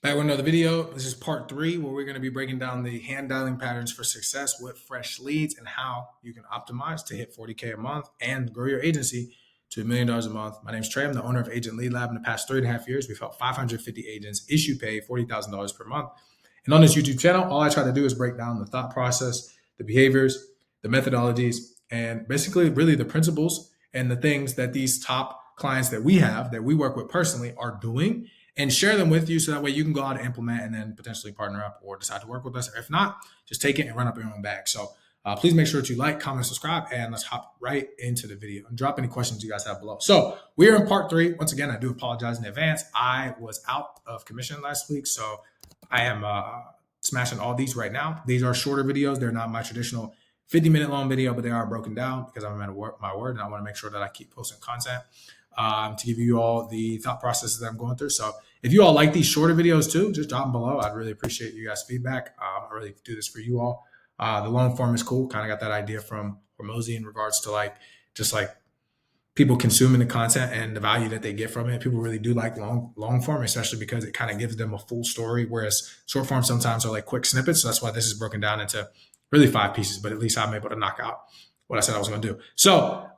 Back with another video. This is part 3 where we're going to be breaking down the hand dialing patterns for success with fresh leads and how you can optimize to hit 40K a month and grow your agency to $1 million a month. My name is Trey. I'm the owner of Agent Lead Lab. In the past 3.5 years, we've helped 550 agents issue pay $40,000 per month. And on this YouTube channel, all I try to do is break down the thought process, the behaviors, the methodologies, and basically really the principles and the things that these top clients that we have, that we work with personally, are doing, and share them with you so that way you can go out and implement and then potentially partner up or decide to work with us. If not, just take it and run up your own bag. So please make sure to like, comment, subscribe, and let's hop right into the video and drop any questions you guys have below. So we are in part 3. Once again, I do apologize in advance. I was out of commission last week, so I am smashing all these right now. These are shorter videos. They're not my traditional 50-minute long video, but they are broken down because I'm at my word, and I want to make sure that I keep posting content to give you all the thought processes that I'm going through. So if you all like these shorter videos too, just drop them below. I'd really appreciate you guys' feedback. I really do this for you all. The long form is cool. Kind of got that idea from Hormozy in regards to just people consuming the content and the value that they get from it. People really do like long form, especially because it kind of gives them a full story, whereas short form sometimes are like quick snippets. So that's why this is broken down into really 5 pieces, but at least I'm able to knock out what I said I was going to do. So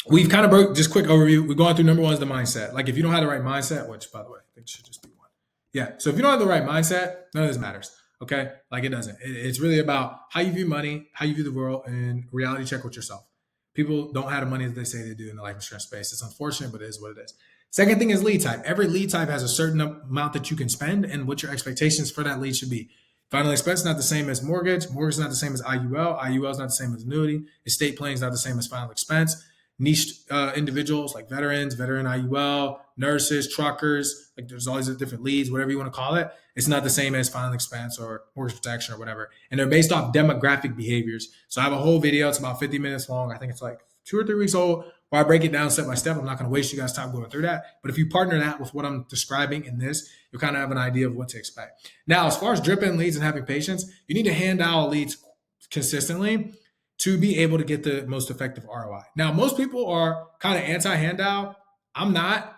we've kind of broke, just quick overview. We're going through number 1 is the mindset. Like if you don't have the right mindset, which by the way, I think it should just be 1. Yeah. So if you don't have the right mindset, none of this matters. Okay. Like it doesn't. It's really about how you view money, how you view the world, and reality check with yourself. People don't have the money that they say they do in the life insurance space. It's unfortunate, but it is what it is. Second thing is lead type. Every lead type has a certain amount that you can spend and what your expectations for that lead should be. Final expense is not the same as mortgage. Mortgage is not the same as IUL. IUL is not the same as annuity. Estate planning is not the same as final expense. Niche individuals like veterans, veteran IUL, nurses, truckers, like there's all these different leads, whatever you want to call it. It's not the same as final expense or mortgage protection or whatever. And they're based off demographic behaviors. So I have a whole video. It's about 50 minutes long. I think it's like 2 or 3 weeks old where I break it down step by step. I'm not going to waste you guys' time going through that. But if you partner that with what I'm describing in this, you'll kind of have an idea of what to expect. Now, as far as dripping leads and having patience, you need to hand out leads consistently to be able to get the most effective ROI. Now, most people are kind of anti-handout. I'm not.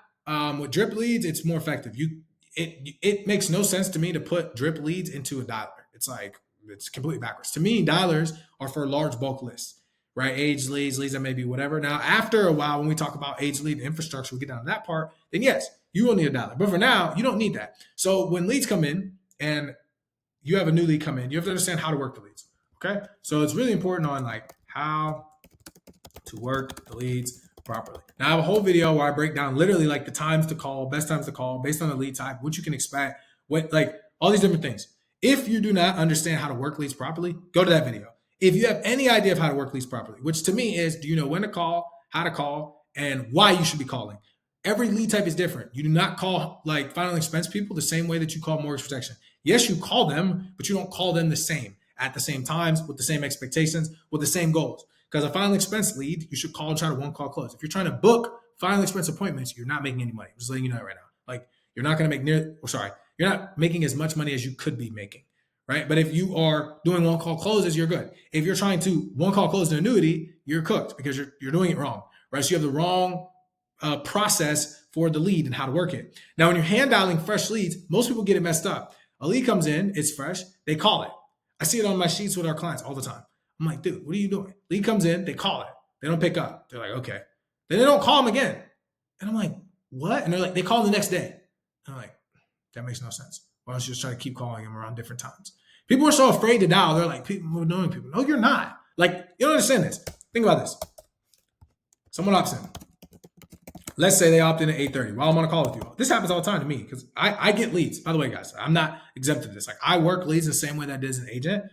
With drip leads, it's more effective. It makes no sense to me to put drip leads into a dialer. It's completely backwards. To me, dialers are for large bulk lists, right? Age leads that may be whatever. Now, after a while, when we talk about age lead infrastructure, we get down to that part, then yes, you will need a dialer. But for now, you don't need that. So when leads come in and you have a new lead come in, you have to understand how to work the leads. Okay, so it's really important on how to work the leads properly. Now I have a whole video where I break down literally the times to call, best times to call, based on the lead type, what you can expect, what all these different things. If you do not understand how to work leads properly, go to that video. If you have any idea of how to work leads properly, which to me is, do you know when to call, how to call, and why you should be calling? Every lead type is different. You do not call final expense people the same way that you call mortgage protection. Yes, you call them, but you don't call them the same at the same times, with the same expectations, with the same goals. Because a final expense lead, you should call and try to one call close. If you're trying to book final expense appointments, you're not making any money. I'm just letting you know right now. You're not going to make you're not making as much money as you could be making, right? But if you are doing one call closes, you're good. If you're trying to one call close an annuity, you're cooked because you're doing it wrong, right? So you have the wrong process for the lead and how to work it. Now, when you're hand dialing fresh leads, most people get it messed up. A lead comes in, it's fresh, they call it. I see it on my sheets with our clients all the time. I'm like, dude, what are you doing? Lead comes in, they call it. They don't pick up. They're like, okay. Then they don't call them again. And I'm like, what? And they're like, they call the next day. And I'm like, that makes no sense. Why don't you just try to keep calling them around different times? People are so afraid to dial. They're like, people are knowing people. No, you're not. You don't understand this. Think about this. Someone opts in. Let's say they opt in at 8:30 while I'm on a call with you all. This happens all the time to me because I get leads. By the way, guys, I'm not exempt to this. I work leads the same way that I did as an agent,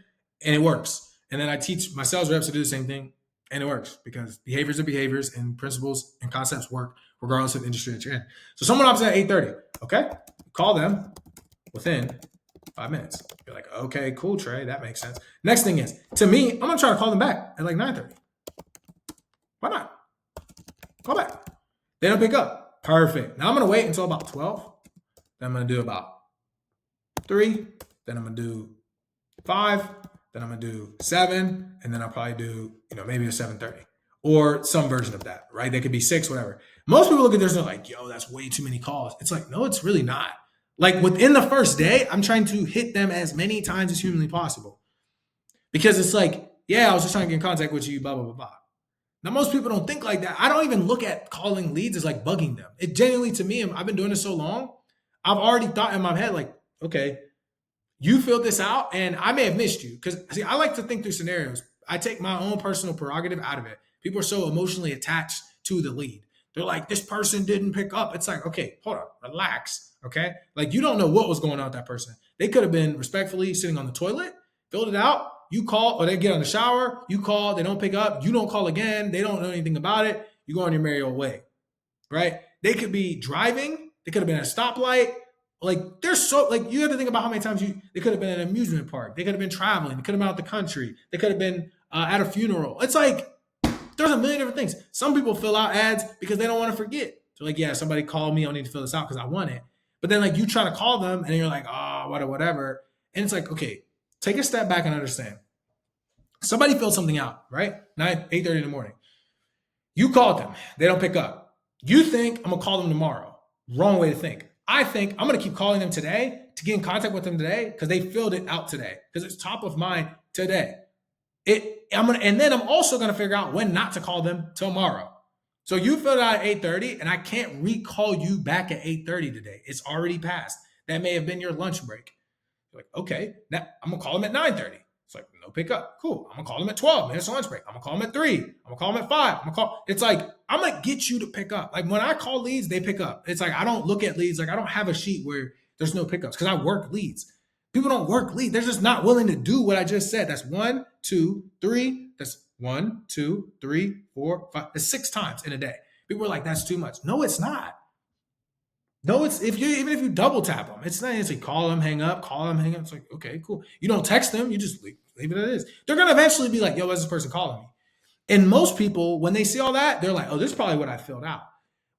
and it works. And then I teach my sales reps to do the same thing, and it works because behaviors are behaviors, and principles and concepts work regardless of the industry that you're in. So someone opts in at 8:30. Okay, call them within 5 minutes. You're like, okay, cool, Trey, that makes sense. Next thing is, to me, I'm gonna try to call them back at 9:30. Why not? Call back. They don't pick up. Perfect. Now I'm going to wait until about 12. Then I'm going to do about 3. Then I'm going to do 5. Then I'm going to do 7. And then I'll probably do, maybe a 7:30 or some version of that, right? They could be 6, whatever. Most people look at this and they're like, yo, that's way too many calls. It's like, no, it's really not. Like within the first day, I'm trying to hit them as many times as humanly possible. Because it's like, yeah, I was just trying to get in contact with you, blah, blah, blah, blah. Now, most people don't think like that. I don't even look at calling leads as like bugging them. It genuinely, to me, I've been doing this so long, I've already thought in my head, like, okay, you filled this out and I may have missed you. Because, see, I like to think through scenarios. I take my own personal prerogative out of it. People are so emotionally attached to the lead. They're like, this person didn't pick up. It's like, okay, hold on, relax. Okay. Like, you don't know what was going on with that person. They could have been respectfully sitting on the toilet, filled it out. You call, or they get on the shower, you call, they don't pick up, you don't call again, they don't know anything about it, you go on your merry old way, right? They could be driving, they could have been at a stoplight. Like, they're so, like, you have to think about how many times they could have been at an amusement park, they could have been traveling, they could have been out the country, they could have been at a funeral. It's like, there's a million different things. Some people fill out ads because they don't want to forget. They're like, yeah, somebody called me, I need to fill this out because I want it. But then, like, you try to call them and you're like, oh, whatever. And it's like, okay, take a step back and understand. Somebody filled something out, right? 8:30 in the morning. You called them. They don't pick up. You think I'm going to call them tomorrow. Wrong way to think. I think I'm going to keep calling them today to get in contact with them today because they filled it out today because it's top of mind today. And then I'm also going to figure out when not to call them tomorrow. So you filled it out at 8:30 and I can't recall you back at 8:30 today. It's already passed. That may have been your lunch break. You're like, okay, now I'm going to call them at 9:30. It's like, no pickup. Cool. I'm going to call them at 12 minutes lunch break. I'm going to call them at 3. I'm going to call them at 5. I'm going to call. It's like, I'm going to get you to pick up. Like, when I call leads, they pick up. It's like, I don't look at leads. Like, I don't have a sheet where there's no pickups because I work leads. People don't work leads. They're just not willing to do what I just said. That's 1, 2, 3. That's 1, 2, 3, 4, 5. That's 6 times in a day. People are like, that's too much. No, it's not. No, it's even if you double tap them, it's not. It's like call them, hang up, call them, hang up. It's like, okay, cool. You don't text them, you just leave it as is. They're gonna eventually be like, yo, what's this person calling me? And most people, when they see all that, they're like, oh, this is probably what I filled out.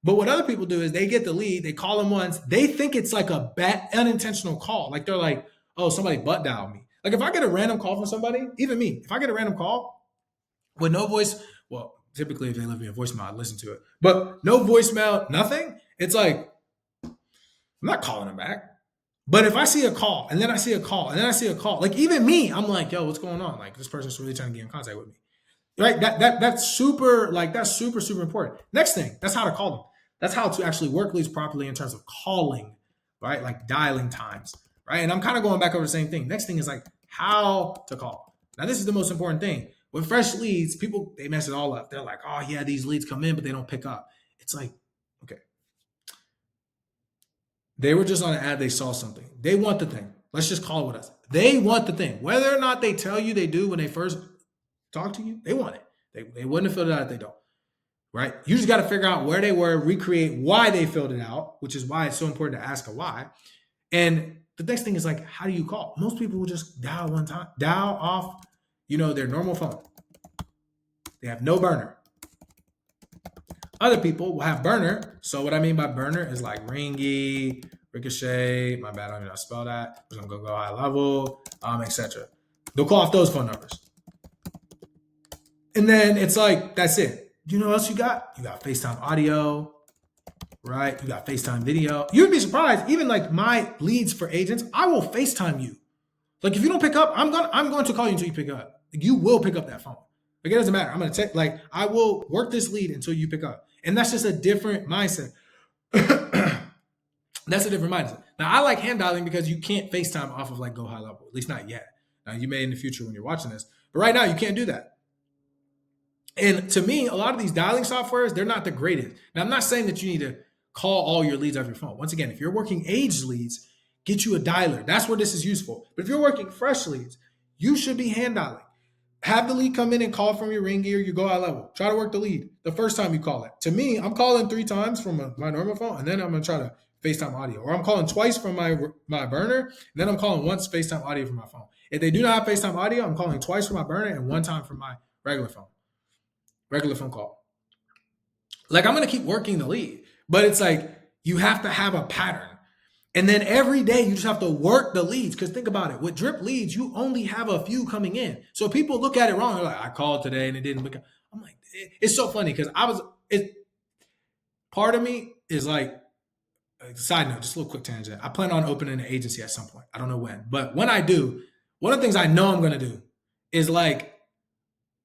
But what other people do is they get the lead, they call them once, they think it's like a bad unintentional call. Like, they're like, oh, somebody butt dialed me. Like, if I get a random call from somebody, even me, if I get a random call with no voice, well, typically if they leave me a voicemail, I listen to it. But no voicemail, nothing, it's like, I'm not calling them back. But if I see a call and then I see a call and then I see a call, like, even me, I'm like, yo, what's going on? Like, this person's really trying to get in contact with me. Right? That's super, like, that's super, super important. Next thing, that's how to call them. That's how to actually work leads properly in terms of calling, right? Like dialing times, right? And I'm kind of going back over the same thing. Next thing is like how to call. Now, this is the most important thing. With fresh leads, people, they mess it all up. They're like, oh yeah, these leads come in, but they don't pick up. It's like, okay, they were just on an ad. They saw something. They want the thing. Let's just call it with us. They want the thing. Whether or not they tell you they do when they first talk to you, they want it. They wouldn't have filled it out if they don't. Right? You just got to figure out where they were, recreate why they filled it out, which is why it's so important to ask a why. And the next thing is like, how do you call? Most people will just dial one time, dial off, their normal phone. They have no burner. Other people will have burner. So what I mean by burner is like ringy, ricochet. My bad, I don't even know how to spell that. I'm gonna go high level, etc. They'll call off those phone numbers. And then it's like, that's it. You know what else you got? You got FaceTime audio, right? You got FaceTime video. You'd be surprised. Even like my leads for agents, I will FaceTime you. Like, if you don't pick up, I'm going to call you until you pick up. Like, you will pick up that phone. Like, it doesn't matter. I'm going to like, I will work this lead until you pick up. And that's just a different mindset. That's a different mindset. Now, I like hand dialing because you can't FaceTime off of like Go High Level, at least not yet. Now, you may in the future when you're watching this, but right now you can't do that. And to me, a lot of these dialing softwares, they're not the greatest. Now, I'm not saying that you need to call all your leads off your phone. Once again, if you're working age leads, get you a dialer. That's where this is useful. But if you're working fresh leads, you should be hand dialing. Have the lead come in and call from your ring gear, you Go High Level. Try to work the lead the first time you call it. To me, I'm calling 3 times from my normal phone, and then I'm going to try to FaceTime audio. Or I'm calling twice from my burner, and then I'm calling once FaceTime audio from my phone. If they do not have FaceTime audio, I'm calling twice from my burner and 1 time from my regular phone call. Like, I'm going to keep working the lead, but it's like you have to have a pattern. And then every day you just have to work the leads. Because think about it. With drip leads, you only have a few coming in. So people look at it wrong. They're like, I called today and it didn't become. I'm like, it's so funny because part of me is like, side note, just a little quick tangent. I plan on opening an agency at some point. I don't know when, but when I do, one of the things I know I'm gonna do is like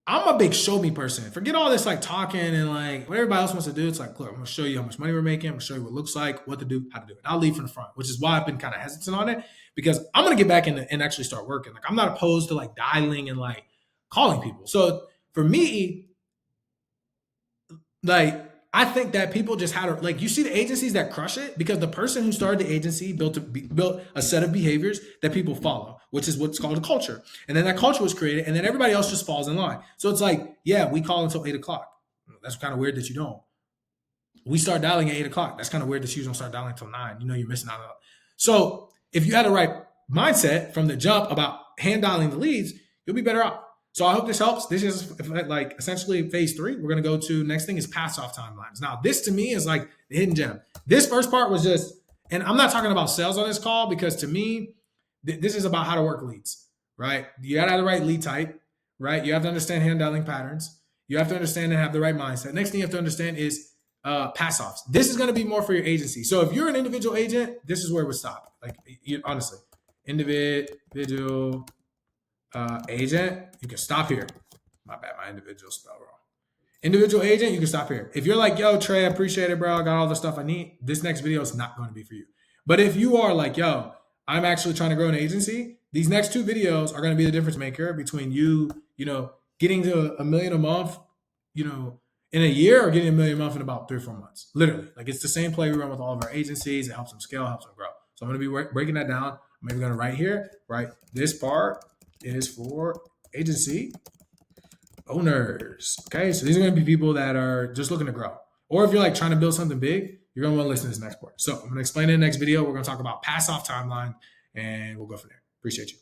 I'm a big show me person. Forget all this like talking and like what everybody else wants to do. It's like, look, I'm gonna show you how much money we're making. I'm gonna show you what it looks like, what to do, how to do it. I'll lead from the front, which is why I've been kind of hesitant on it because I'm gonna get back in and actually start working. Like I'm not opposed to like dialing and like calling people. So for me, like I think that people just had to like you see the agencies that crush it because the person who started the agency built a set of behaviors that people follow, which is what's called a culture. And then that culture was created, and then everybody else just falls in line. So it's like, yeah, we call until 8 o'clock. That's kind of weird that you don't. We start dialing at 8 o'clock. That's kind of weird that you don't start dialing until 9. You know you're missing out on it. So if you had the right mindset from the jump about hand dialing the leads, you'll be better off. So I hope this helps. This is like essentially phase 3. We're going to go to next thing is pass off timelines. Now, this to me is like the hidden gem. This first part was just, and I'm not talking about sales on this call because to me, this is about how to work leads, right? You got to have the right lead type, right? You have to understand hand dialing patterns. You have to understand and have the right mindset. Next thing you have to understand is pass offs. This is going to be more for your agency. So if you're an individual agent, this is where it would stop. Like honestly, individual agent, you can stop here. My bad, my individual spell wrong. Individual agent, you can stop here. If you're like, yo, Trey, I appreciate it, bro. I got all the stuff I need. This next video is not going to be for you. But if you are like, yo, I'm actually trying to grow an agency, these next 2 videos are going to be the difference maker between you, getting to $1 million a month, in a year or getting $1 million a month in about 3 or 4 months. Literally. Like it's the same play we run with all of our agencies. It helps them scale, helps them grow. So I'm going to be breaking that down. I'm maybe going to write here, right? This part is for agency owners. Okay, so these are going to be people that are just looking to grow. Or if you're like trying to build something big, you're going to want to listen to this next part. So I'm going to explain in the next video. We're going to talk about pass off timeline and we'll go from there. Appreciate you.